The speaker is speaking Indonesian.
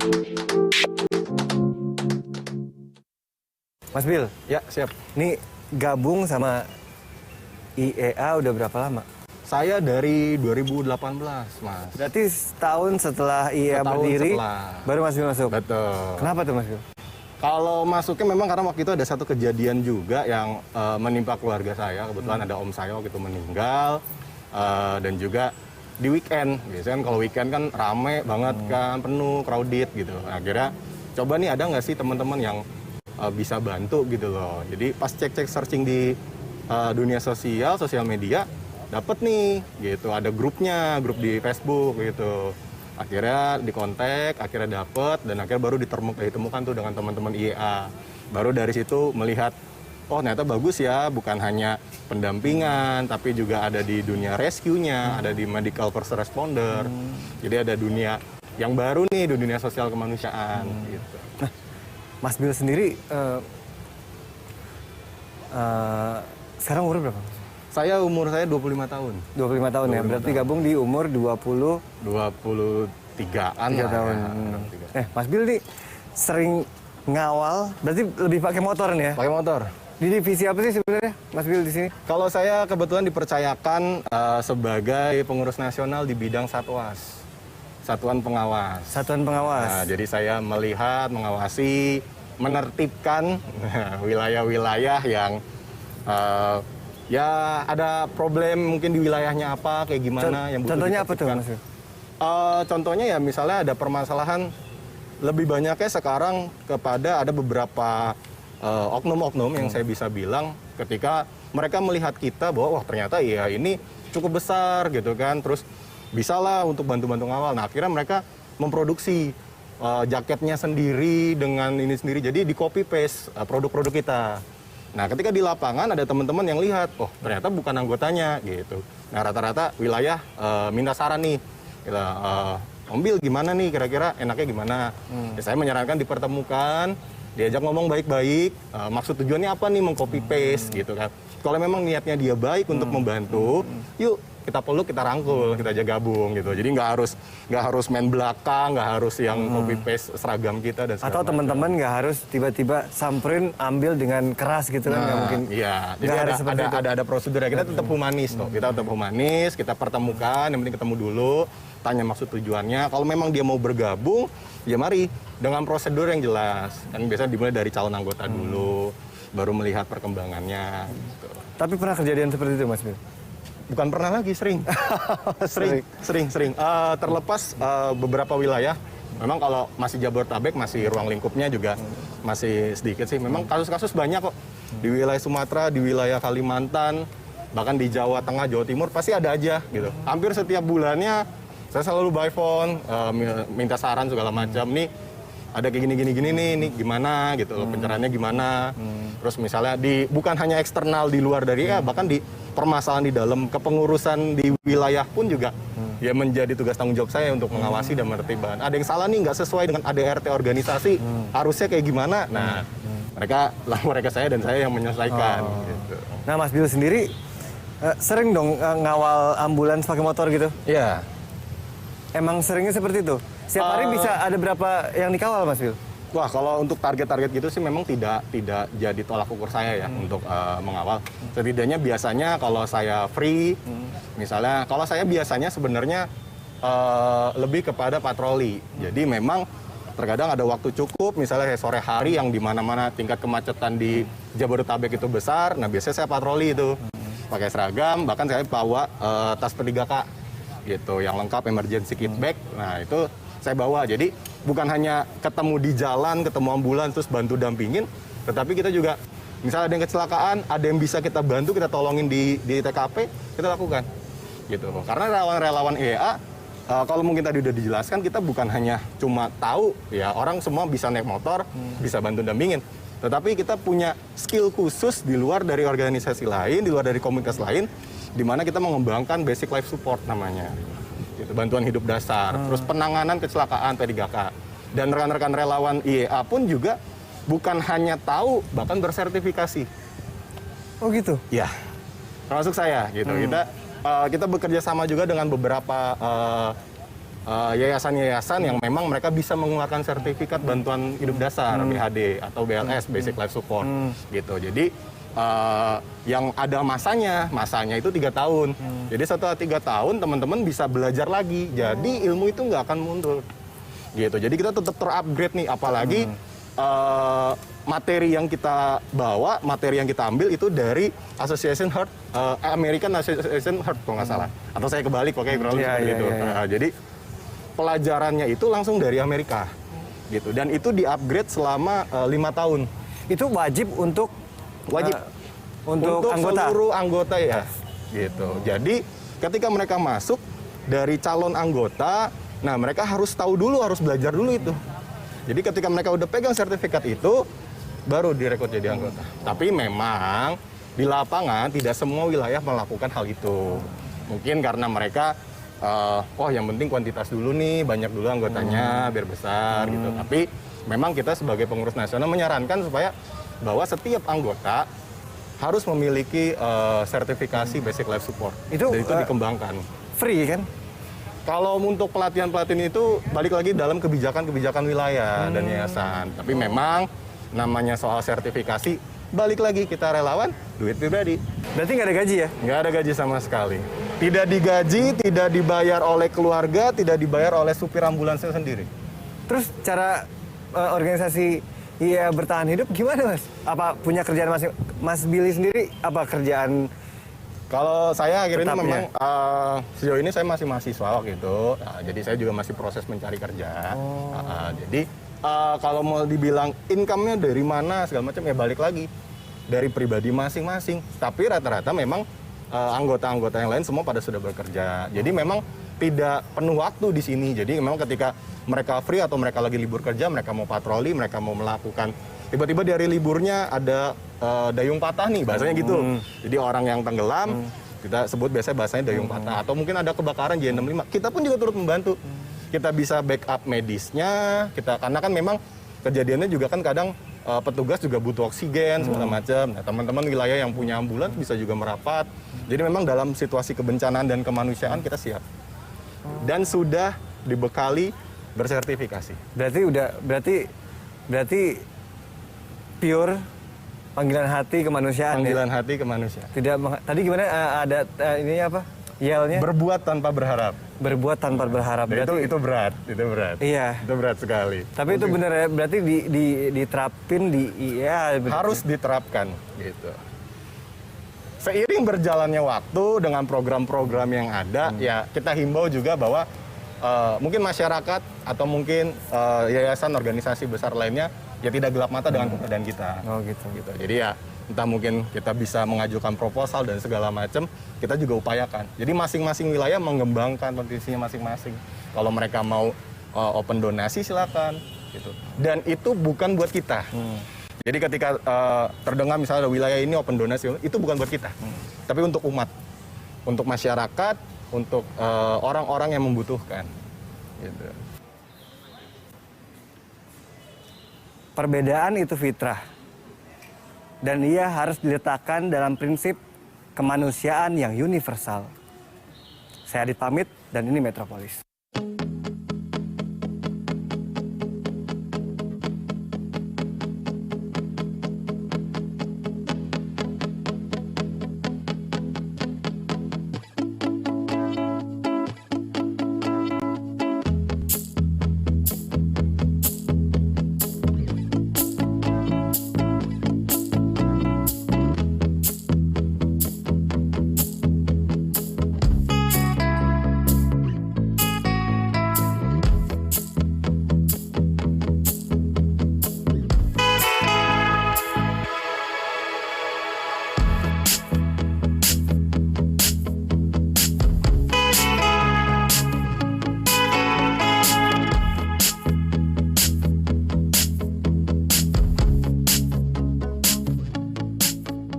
Mas Bil, Ya, siap. ini gabung sama IEA udah berapa lama? Saya dari 2018, Mas. Berarti setahun setelah IEA Setahun berdiri, setelah. baru Mas Bil masuk? Betul. Kenapa tuh Mas Bil? Kalau masuknya memang karena waktu itu ada satu kejadian juga yang menimpa keluarga saya. Kebetulan ada om saya waktu itu meninggal. Dan juga di weekend. Biasanya kan kalau weekend kan rame banget kan, penuh, crowded gitu. Akhirnya coba nih ada nggak sih teman-teman yang bisa bantu gitu loh. Jadi pas cek-cek searching di dunia sosial media, dapet nih gitu. Ada grupnya, grup di Facebook gitu. Akhirnya dikontak, akhirnya dapet, dan akhirnya baru ditemukan tuh dengan teman-teman IEA. Baru dari situ melihat, oh ternyata bagus ya, bukan hanya pendampingan, tapi juga ada di dunia rescue-nya, ada di medical first responder. Jadi ada dunia yang baru nih, di dunia sosial kemanusiaan gitu. Nah, Mas Bil sendiri sekarang umur berapa? Umur saya 25 tahun. 25 tahun ya, berarti gabung di umur 23-an 3 lah tahun. ya. Mas Bil nih sering ngawal, berarti lebih pakai motor nih ya? Pakai motor. Di divisi apa sih sebenarnya Mas Bil di sini? Kalau saya kebetulan dipercayakan sebagai pengurus nasional di bidang Satwas, Satuan Pengawas. Satuan Pengawas. Nah, jadi saya melihat, mengawasi, menertibkan wilayah-wilayah yang ya ada problem mungkin di wilayahnya apa, kayak gimana yang butuh Contohnya apa tuh ditertibkan. Mas Bil? Contohnya ya misalnya ada permasalahan lebih banyaknya sekarang kepada ada beberapa oknum-oknum yang saya bisa bilang ketika mereka melihat kita bahwa wah ternyata ya ini cukup besar gitu kan, terus bisalah untuk bantu-bantu ngawal. Nah akhirnya mereka memproduksi jaketnya sendiri dengan ini sendiri, jadi di copy paste produk-produk kita. Nah ketika di lapangan ada teman-teman yang lihat, oh ternyata bukan anggotanya gitu. Nah rata-rata wilayah minta saran nih, kita, Om gimana nih kira-kira enaknya gimana? Ya, saya menyarankan dipertemukan, diajak ngomong baik-baik, maksud tujuannya apa nih meng-copy paste gitu kan. Kalau memang niatnya dia baik untuk membantu, yuk kita peluk, kita rangkul, kita aja gabung gitu. Jadi nggak harus main belakang, nggak harus yang copy paste seragam kita dan segala Atau teman-teman nggak harus tiba-tiba samperin ambil dengan keras gitu kan, nggak mungkin. Iya, Nggak harus jadi seperti itu. ada prosedurnya. Kita tetap humanis toh. Kita tetap humanis, kita pertemukan, yang penting ketemu dulu, tanya maksud tujuannya. Kalau memang dia mau bergabung, ya mari dengan prosedur yang jelas. Kan biasanya dimulai dari calon anggota dulu, baru melihat perkembangannya gitu. Tapi pernah kejadian seperti itu Mas Bil? Bukan pernah lagi, sering. sering. Terlepas beberapa wilayah, memang kalau masih Jabodetabek, masih ruang lingkupnya juga masih sedikit sih. Memang kasus-kasus banyak kok. Di wilayah Sumatera, di wilayah Kalimantan, bahkan di Jawa Tengah, Jawa Timur, pasti ada aja gitu. Hampir setiap bulannya, saya selalu by phone, minta saran segala macam. Nih, ada kayak gini nih, ini gimana gitu loh, pencerahannya gimana. Terus misalnya bukan hanya eksternal di luar dari bahkan di permasalahan di dalam kepengurusan di wilayah pun juga ya menjadi tugas tanggung jawab saya untuk mengawasi dan menertibkan. Ada yang salah nih, nggak sesuai dengan ADRT organisasi, harusnya kayak gimana. Nah, mereka saya dan saya yang menyelesaikan. Gitu. Nah Mas Bil sendiri sering dong ngawal ambulans pakai motor gitu? Iya. Emang seringnya seperti itu? Setiap hari bisa ada berapa yang dikawal Mas Bil? Wah, kalau untuk target-target gitu sih memang tidak jadi tolak ukur saya ya untuk mengawal. Setidaknya biasanya kalau saya free, misalnya kalau saya biasanya sebenarnya lebih kepada patroli. Jadi memang terkadang ada waktu cukup, misalnya kayak sore hari yang di mana-mana tingkat kemacetan di Jabodetabek itu besar. Nah biasanya saya patroli itu pakai seragam, bahkan saya bawa tas P3K gitu, yang lengkap emergency kit bag. Nah itu saya bawa, jadi bukan hanya ketemu di jalan, ketemu ambulans terus bantu dampingin, tetapi kita juga misalnya ada yang kecelakaan, ada yang bisa kita bantu, kita tolongin di TKP, kita lakukan gitu. Karena relawan-relawan IEA, kalau mungkin tadi udah dijelaskan, kita bukan hanya cuma tahu ya orang semua bisa naik motor, bisa bantu dampingin, tetapi kita punya skill khusus di luar dari organisasi lain, di luar dari komunitas lain, di mana kita mengembangkan basic life support namanya. Gitu, bantuan hidup dasar, terus penanganan kecelakaan P3K. Dan rekan-rekan relawan IEA pun juga bukan hanya tahu, bahkan bersertifikasi. Oh gitu? Ya, termasuk saya gitu. Kita bekerja sama juga dengan beberapa yayasan-yayasan yang memang mereka bisa mengeluarkan sertifikat bantuan hidup dasar BHD atau BLS Basic Life Support gitu. Jadi yang ada masanya itu 3 tahun. Jadi setelah 3 tahun teman-teman bisa belajar lagi. Jadi ilmu itu nggak akan mundur gitu. Jadi kita tetap terupgrade nih, apalagi materi yang kita bawa, materi yang kita ambil itu dari American Association Heart kalau nggak salah. Atau saya kebalik pakai kurang lebih seperti itu. Jadi pelajarannya itu langsung dari Amerika gitu, dan itu di-upgrade selama 5 tahun. Itu wajib untuk untuk anggota, seluruh anggota ya gitu. Jadi ketika mereka masuk dari calon anggota, nah mereka harus tahu dulu, harus belajar dulu itu. Jadi ketika mereka udah pegang sertifikat itu, baru direkrut jadi anggota. Tapi memang di lapangan tidak semua wilayah melakukan hal itu. Mungkin karena mereka yang penting kuantitas dulu nih, banyak dulu anggotanya biar besar gitu. Tapi memang kita sebagai pengurus nasional menyarankan supaya bahwa setiap anggota harus memiliki sertifikasi Basic Life Support. Dan itu dikembangkan. Free kan? Kalau untuk pelatihan-pelatihan itu balik lagi dalam kebijakan-kebijakan wilayah dan yayasan. Tapi memang namanya soal sertifikasi, balik lagi kita relawan, duit pribadi. Berarti nggak ada gaji ya? Nggak ada gaji sama sekali. Tidak digaji, tidak dibayar oleh keluarga, tidak dibayar oleh supir ambulansnya sendiri. Terus cara organisasi bertahan hidup gimana, Mas? Apa punya kerjaan masing Mas Billy sendiri? Apa kerjaan? Kalau saya akhirnya Tetap, memang sejauh ini saya masih mahasiswa waktu itu. Jadi saya juga masih proses mencari kerja. Jadi kalau mau dibilang income-nya dari mana segala macam, ya balik lagi dari pribadi masing-masing. Tapi rata-rata memang anggota-anggota yang lain semua pada sudah bekerja. Jadi memang tidak penuh waktu di sini. Jadi memang ketika mereka free atau mereka lagi libur kerja, mereka mau patroli, mereka mau melakukan, tiba-tiba di hari liburnya ada dayung patah nih, bahasanya gitu. Jadi orang yang tenggelam, kita sebut biasanya bahasanya dayung patah. Atau mungkin ada kebakaran J65, kita pun juga turut membantu. Kita bisa backup medisnya, karena kan memang kejadiannya juga kan kadang petugas juga butuh oksigen segala macam. Nah, teman-teman wilayah yang punya ambulans bisa juga merapat. Jadi memang dalam situasi kebencanaan dan kemanusiaan kita siap. Dan sudah dibekali bersertifikasi. Berarti pure panggilan hati kemanusiaan. Panggilan hati kemanusiaan. Tadi gimana ada ini apa? Yelnya? Berbuat tanpa berharap. Berbuat tanpa berharap. Berarti itu berat. Iya. Itu berat sekali. Tapi itu benar ya, berarti diterapin harus diterapkan gitu. Seiring berjalannya waktu dengan program-program yang ada, ya kita himbau juga bahwa mungkin masyarakat atau mungkin yayasan organisasi besar lainnya ya tidak gelap mata dengan keberadaan kita. Oh gitu. Jadi ya entah mungkin kita bisa mengajukan proposal dan segala macam, kita juga upayakan. Jadi masing-masing wilayah mengembangkan potensinya masing-masing. Kalau mereka mau open donasi silakan gitu. Dan itu bukan buat kita. Jadi ketika terdengar misalnya wilayah ini open donasi, itu bukan buat kita. Tapi untuk umat, untuk masyarakat, untuk orang-orang yang membutuhkan. Gitu. Perbedaan itu fitrah. Dan ia harus diletakkan dalam prinsip kemanusiaan yang universal. Saya Adit pamit dan ini Metropolis.